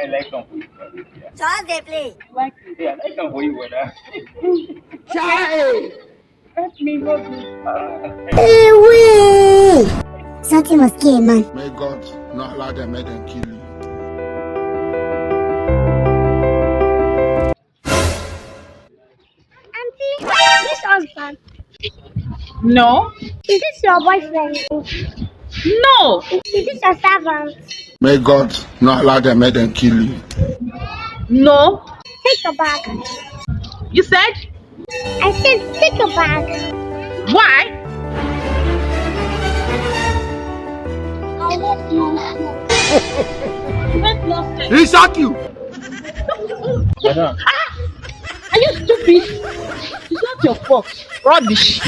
like some for you. So how they play? Like, yeah, I like some for you, brother. Chai! Let me know Away! Something must kill a man. May God not allow them, make them kill you. Auntie, this husband, No. is this your boyfriend? No. Is this your servant? May God not allow them, make them kill you. No. Take your bag. You said? I said take your bag. Why? I want you. Make no sense. He shot you! Madam, Are you stupid? It's not your fault. Rubbish.